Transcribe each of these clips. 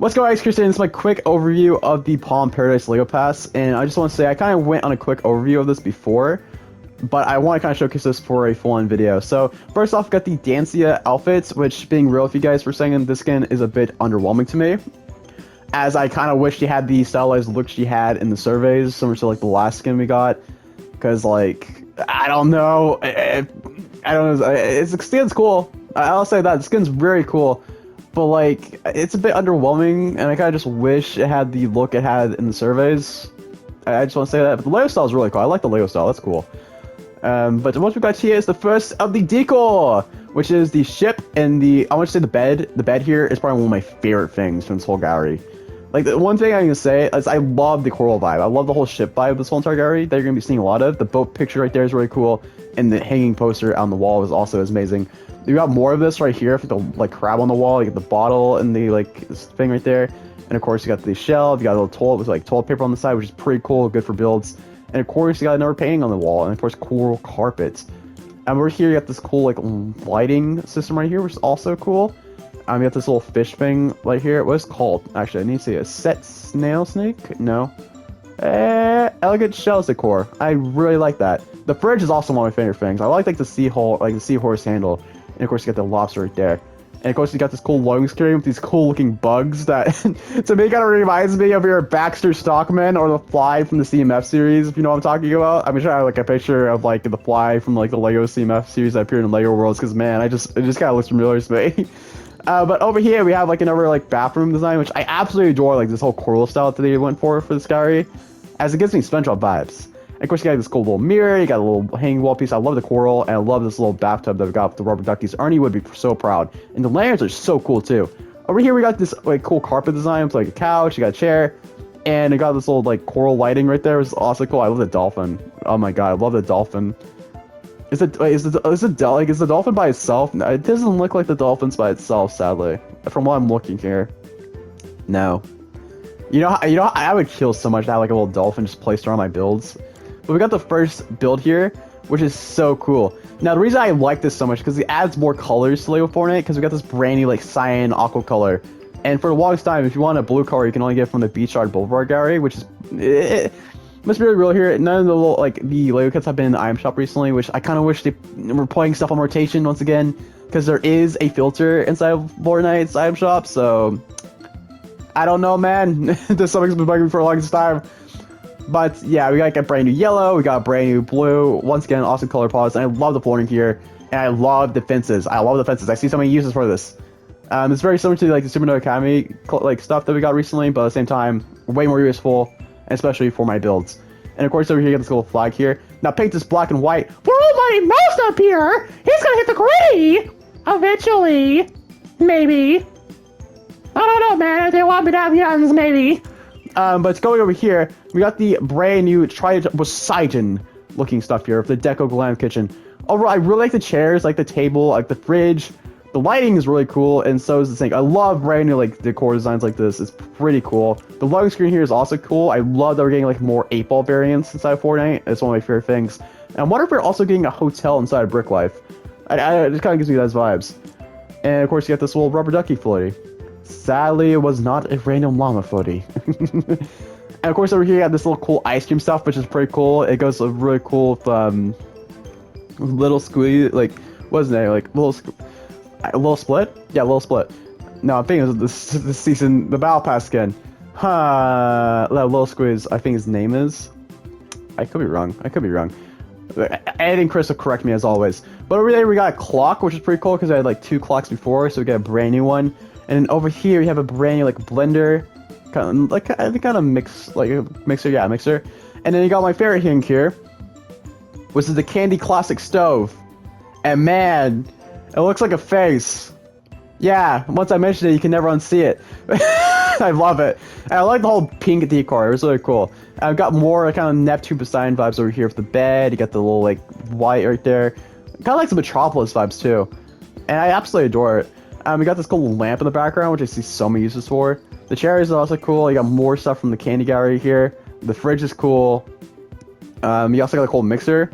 What's going on, guys? Christian. This is my quick overview of the Palm Paradise Lego Pass, and I just want to say I kind of went on a quick overview of this before, but I want to kind of showcase this for a full-on video. So first off, we got the Dancia outfits, which, being real with you guys for a second, this skin is a bit underwhelming to me, as I kind of wish she had the stylized look she had in the surveys, similar to like the last skin we got, because like I don't know, I don't know, the skin's cool. I'll say that the skin's very cool. But, like, it's a bit underwhelming, and I kind of just wish it had the look it had in the surveys. I just want to say that. But the Lego style is really cool. I like the Lego style. That's cool. But what we got here is the first of the decor, which is the ship and the... I want to say the bed. The bed here is probably one of my favorite things from this whole gallery. Like, the one thing I'm going to say is I love the coral vibe. I love the whole ship vibe of this whole entire gallery that you're going to be seeing a lot of. The boat picture right there is really cool, and the hanging poster on the wall is also amazing. You got more of this right here, for the like crab on the wall. You get the bottle and the like thing right there, and of course you got the shelf. You got a little toilet with like toilet paper on the side, which is pretty cool, good for builds. And of course you got another painting on the wall, and of course coral carpets. And over here you got this cool like lighting system right here, which is also cool. You got this little fish thing right here. What is it called? Actually, I need to see a set snail snake. No, elegant shells decor. I really like that. The fridge is also one of my favorite things. I like the seahorse handle. And of course, you got the lobster right there. And of course, you got this cool loading screen with these cool looking bugs that, to me, kind of reminds me of your Baxter Stockman or the Fly from the CMF series, if you know what I'm talking about. I'm sure I have like a picture of like the Fly from like the Lego CMF series that appeared in Lego Worlds, because man, it just kind of looks familiar to me. But over here, we have like another like bathroom design, which I absolutely adore, like this whole coral style that they went for this gallery, as it gives me SpongeBob vibes. And of course, you got this cool little mirror, you got a little hanging wall piece. I love the coral, and I love this little bathtub that we got with the rubber duckies. Ernie would be so proud. And the lanterns are so cool, too. Over here, we got this like cool carpet design with like a couch, you got a chair, and it got this little like coral lighting right there, which is also cool. I love the dolphin. Oh my god, I love the dolphin. Is the dolphin by itself? No, it doesn't look like the dolphin's by itself, sadly. From what I'm looking here. No. You know, I would kill so much to have like a little dolphin just placed around my builds. But we got the first build here, which is so cool. Now, the reason I like this so much is because it adds more colors to Lego Fortnite, because we got this brand new, like, cyan aqua color. And for the longest time, if you want a blue color, you can only get it from the Beach Yard Boulevard gallery, which is... Let's be really real here. None of the little, like, the Lego kits have been in the item shop recently, which I kind of wish they were putting stuff on rotation once again, because there is a filter inside of Fortnite's item shop, so... I don't know, man. This something's been bugging me for the longest time. But yeah, we got a brand new yellow, we got a brand new blue. Once again, awesome color palettes, and I love the flooring here, and I love the fences. I see so many uses for this. It's very similar to like the Supernova Academy like stuff that we got recently, but at the same time, way more useful, and especially for my builds. And of course, over here you got this little flag here. Now paint this black and white. For my mouse up here, he's gonna hit the gray eventually, maybe. I don't know, man. They want me to have guns, maybe. But going over here, we got the brand new Poseidon looking stuff here of the Deco Glam Kitchen. Overall, I really like the chairs, like the table, like the fridge. The lighting is really cool, and so is the sink. I love brand new like decor designs like this. It's pretty cool. The loading screen here is also cool. I love that we're getting like more 8-ball variants inside of Fortnite. It's one of my favorite things. And I wonder if we're also getting a hotel inside of Brick Life. It just kind of gives me those vibes. And of course, you got this little rubber ducky floaty. Sadly, it was not a random llama floaty. And of course, over here you have this little cool ice cream stuff, which is pretty cool. It goes really cool with little squeeze, like what's his name, like little split. Yeah, little split. No, I'm thinking this season the Battle Pass skin. That little squeeze. I think his name is. I could be wrong. Ed and Chris will correct me as always. But over there we got a clock, which is pretty cool because I had like 2 clocks before, so we got a brand new one. And then over here, you have a brand new, like, blender, kind of mix, like, a mixer, yeah, mixer. And then you got my favorite thing here, which is the Candy Classic Stove. And man, it looks like a face. Yeah, once I mentioned it, you can never unsee it. I love it. And I like the whole pink decor, it was really cool. And I've got more kind of Neptune Poseidon vibes over here with the bed, you got the little, like, white right there. Kind of like some Metropolis vibes, too. And I absolutely adore it. We got this cool lamp in the background, which I see so many uses for. The chairs are also cool. You got more stuff from the candy gallery here. The fridge is cool. You also got a cool mixer,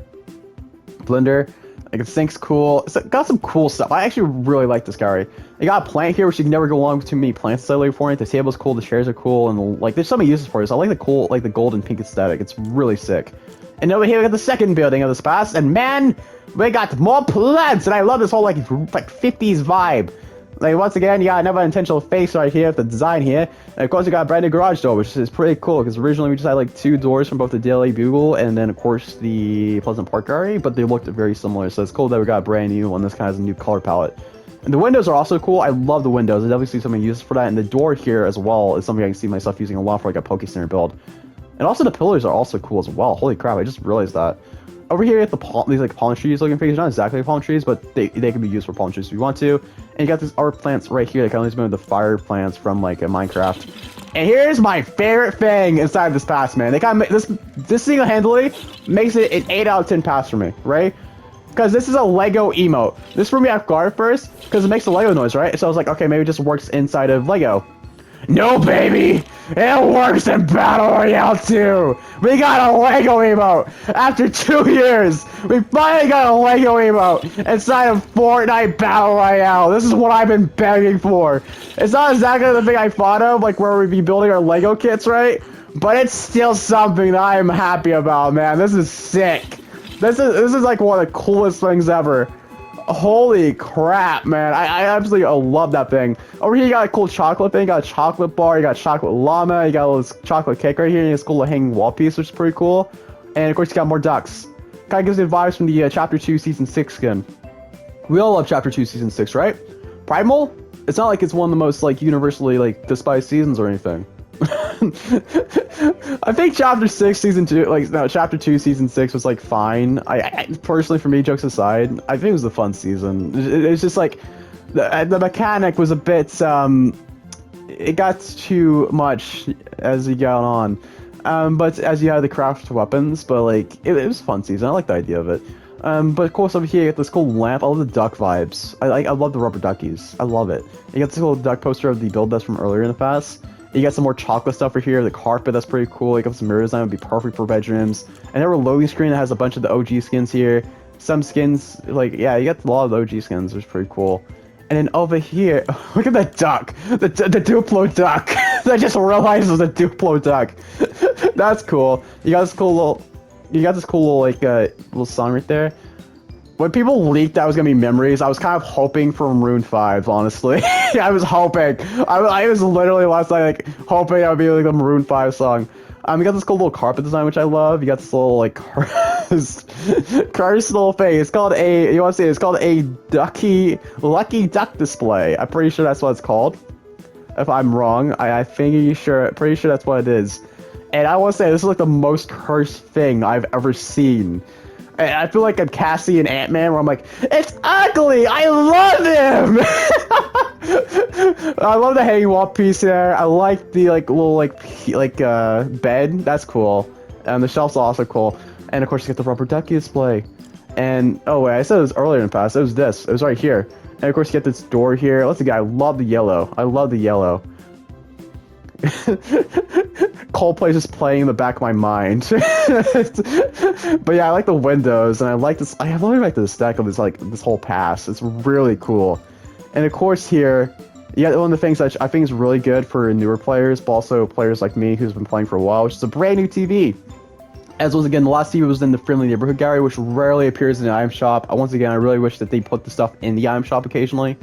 blender. Like, the sink's cool. It's got some cool stuff. I actually really like this gallery. You got a plant here, which you can never go along with too many plants inside for it. The table's cool, the chairs are cool, and like there's so many uses for this. I like the cool, like the gold and pink aesthetic. It's really sick. And over here we got the second building of this pass, and man, we got more plants, and I love this whole like 50s vibe. Like, once again, you got another intentional face right here with the design here. And of course, you got a brand new garage door, which is pretty cool, because originally we just had like 2 doors from both the Daily Bugle and then, of course, the Pleasant Park Gallery, but they looked very similar. So it's cool that we got a brand new one. This kind of has a new color palette. And the windows are also cool. I love the windows. I definitely see something used for that. And the door here as well is something I can see myself using a lot for like a Poke Center build. And also the pillars are also cool as well. Holy crap, I just realized that. Over here at these like palm trees looking things, not exactly palm trees, but they can be used for palm trees if you want to. And you got these art plants right here that kind of reminds me of the fire plants from like a Minecraft. And here's my favorite thing inside this pass, man. They kind of this single-handedly makes it an 8 out of 10 pass for me, right? Because this is a Lego emote. This threw me off guard first because it makes a Lego noise, right? So I was like, okay, maybe it just works inside of Lego. No, baby! It works in Battle Royale too! We got a Lego emote! After 2 years, we finally got a Lego emote inside of Fortnite Battle Royale! This is what I've been begging for! It's not exactly the thing I thought of, like where we'd be building our Lego kits, right? But it's still something that I am happy about, man. This is sick! This is like one of the coolest things ever. Holy crap, man. I absolutely love that thing. Over here, you got a cool chocolate thing. You got a chocolate bar. You got a chocolate llama. You got a little chocolate cake right here. And it's cool little hanging wall piece, which is pretty cool. And, of course, you got more ducks. Kind of gives me vibes from the Chapter 2 Season 6 skin. We all love Chapter 2 Season 6, right? Primal? It's not like it's one of the most, like, universally, like, despised seasons or anything. I think Chapter 6 Season 2, like, no, Chapter 2 Season 6 was, like, fine. I personally, for me, jokes aside, I think it was a fun season. It's just, like, the mechanic was a bit, it got too much as you got on. But as you had the craft weapons, but, like, it was a fun season. I like the idea of it. But of course over here you get this cool lamp. I love the duck vibes. I love the rubber duckies. I love it. You got this little duck poster of the build that's from earlier in the past. You got some more chocolate stuff right here. The carpet, that's pretty cool. You got some mirror design, would be perfect for bedrooms. And then a loading screen that has a bunch of the OG skins here. Some skins, like, yeah, you got a lot of the OG skins, which is pretty cool. And then over here, look at that duck. The Duplo duck. I just realized it was a Duplo duck. That's cool. You got this cool little, like, little song right there. When people leaked that was gonna be memories, I was kind of hoping for Maroon 5, honestly. I was hoping. I was literally last night, like, hoping that would be, like, the Maroon 5 song. You got this cool little carpet design, which I love. You got this little, like, cursed little face. It's called a Lucky Duck display. I'm pretty sure that's what it's called. If I'm wrong, pretty sure that's what it is. And I want to say, this is, like, the most cursed thing I've ever seen. I feel like I'm Cassie and Ant-Man, where I'm like, it's ugly! I love him! I love the hanging wall piece there. I like the, like, little, bed. That's cool. And the shelf's also cool. And, of course, you get the rubber ducky display. And, oh, wait, I said it was earlier in the past. It was this. It was right here. And, of course, you get this door here. Let's see, I love the yellow. I love the yellow. Coldplay just playing in the back of my mind. But yeah, I like the windows, and I like this. I really like the aesthetic of this, like, this whole pass. It's really cool. And of course here, you got one of the things that I think is really good for newer players, but also players like me who's been playing for a while, which is a brand new TV. As was, again, the last TV was in the Friendly Neighborhood Gallery, which rarely appears in the item shop. Once again, I really wish that they put the stuff in the item shop occasionally.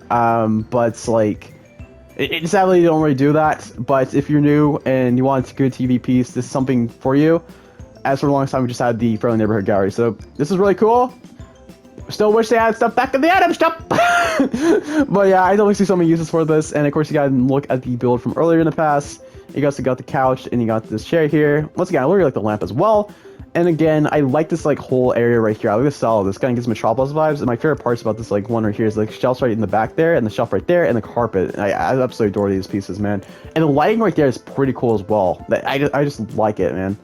But, like, sadly, you don't really do that, but if you're new and you want a good TV piece, this is something for you. As for the longest time, we just had the Friendly Neighborhood Gallery, so this is really cool. Still wish they had stuff back in the item shop! But yeah, I don't see so many uses for this, and of course you gotta look at the build from earlier in the past. You also got the couch, and you got this chair here. Once again, I really like the lamp as well. And again, I like this, like, whole area right here. I like the style of this. Kind of gives Metropolis vibes. And my favorite parts about this, like, one right here is, like, shelves right in the back there, and the shelf right there, and the carpet. And I absolutely adore these pieces, man. And the lighting right there is pretty cool as well. I just like it, man.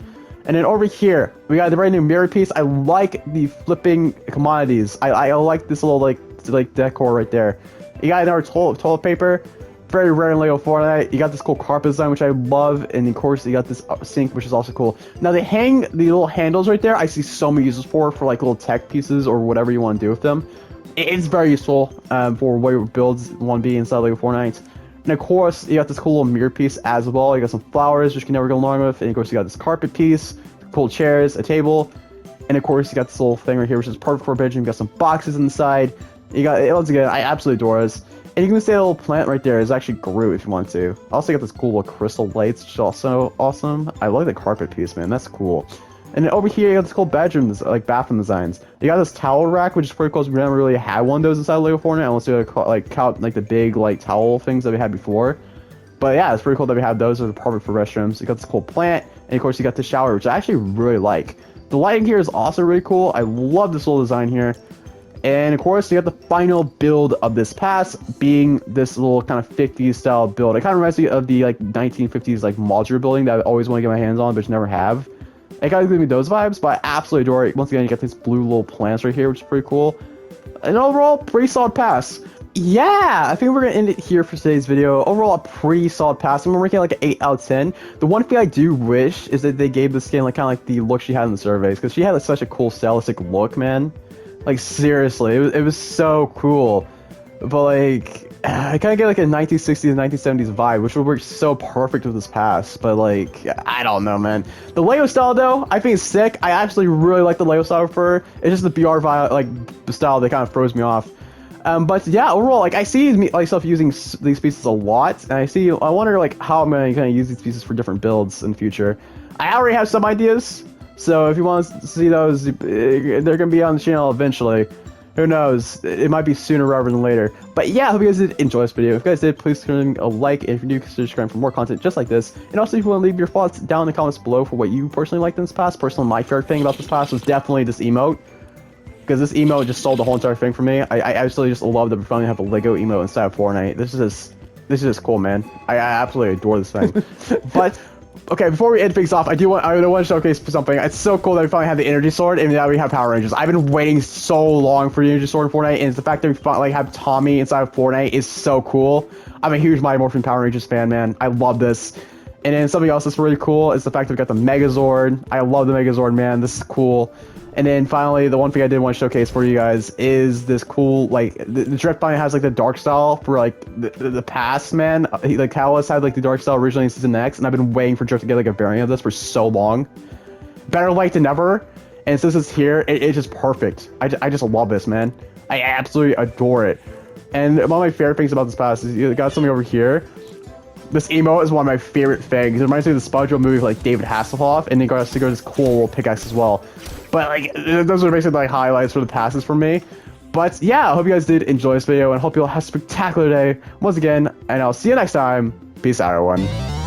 And then over here, we got the brand new mirror piece. I like the flipping commodities. I like this little, like decor right there. You got another toilet paper. very rare in Lego Fortnite. You got this cool carpet design, which I love, and of course you got this sink, which is also cool. Now they hang the little handles right there. I see so many uses for like little tech pieces or whatever you want to do with them. It's very useful for what your builds want to be inside Lego Fortnite. And of course, you got this cool little mirror piece as well. You got some flowers, which you can never go along with. And of course, you got this carpet piece, cool chairs, a table. And of course, you got this little thing right here, which is perfect for a bedroom. You got some boxes inside. You got, once again, I absolutely adore this. And you can see a little plant right there is actually Groot if you want to. Also, you got this cool little crystal lights, which is also awesome. I like the carpet piece, man. That's cool. And then over here, you got this cool bedrooms, like bathroom designs. You got this towel rack, which is pretty cool. We never really had one of those inside Lego Fortnite, unless you count like the big like towel things that we had before. But yeah, it's pretty cool that we have those. Those are perfect for restrooms. You got this cool plant, and of course you got the shower, which I actually really like. The lighting here is also really cool. I love this little design here. And of course, you got the final build of this pass being this little kind of 50s style build. It kind of reminds me of the like 1950s like modular building that I always want to get my hands on, but never have. It kind of gives me those vibes, but I absolutely adore it. Once again, you got these blue little plants right here, which is pretty cool. And overall, pretty solid pass. Yeah, I think we're going to end it here for today's video. Overall, a pretty solid pass. I'm ranking like an 8 out of 10. The one thing I do wish is that they gave the skin like kind of like the look she had in the surveys, because she had like, such a cool stylistic look, man. Like seriously, it was so cool. But like, I kind of get like a 1960s, 1970s vibe, which would work so perfect with this pass. But like, I don't know, man. The Lego style though, I think it's sick. I actually really like the Lego style for her. It's just the BR vibe, like style that kind of throws me off. But yeah, overall, like I see myself using these pieces a lot, and I wonder like how I'm gonna kind of use these pieces for different builds in the future. I already have some ideas, so if you want to see those, they're gonna be on the channel eventually. Who knows? It might be sooner rather than later. But yeah, I hope you guys did enjoy this video. If you guys did, please consider a like, and if you're new, consider subscribing for more content just like this. And also, if you want to leave your thoughts down in the comments below for what you personally liked in this pass. Personally, my favorite thing about this pass was definitely this emote, because this emote just sold the whole entire thing for me. I absolutely just love that we finally have a Lego emote inside of Fortnite. This is just cool, man. I absolutely adore this thing. But okay, before we end things off, I want to showcase something. It's so cool that we finally have the energy sword, and now we have Power Rangers. I've been waiting so long for the energy sword in Fortnite, and the fact that we finally have Tommy inside of Fortnite is so cool. I'm a huge Mighty Morphin Power Rangers fan, man. I love this. And then something else that's really cool is the fact that we got the Megazord. I love the Megazord, man. This is cool. And then finally, the one thing I did want to showcase for you guys is this cool, like, the Drift finally has, like, the dark style for, like, the past, man. Like, Catalyst had, like, the dark style originally in Season X, and I've been waiting for Drift to get, like, a variant of this for so long. Better late than never. And since it's here, it's just perfect. I just love this, man. I absolutely adore it. And one of my favorite things about this pass is you got something over here. This emote is one of my favorite things. It reminds me of the SpongeBob movie with, like, David Hasselhoff, and then got this cool little pickaxe as well. But like, those are basically like highlights for the passes for me. But yeah, I hope you guys did enjoy this video, and hope you all have a spectacular day once again, and I'll see you next time. Peace out, everyone.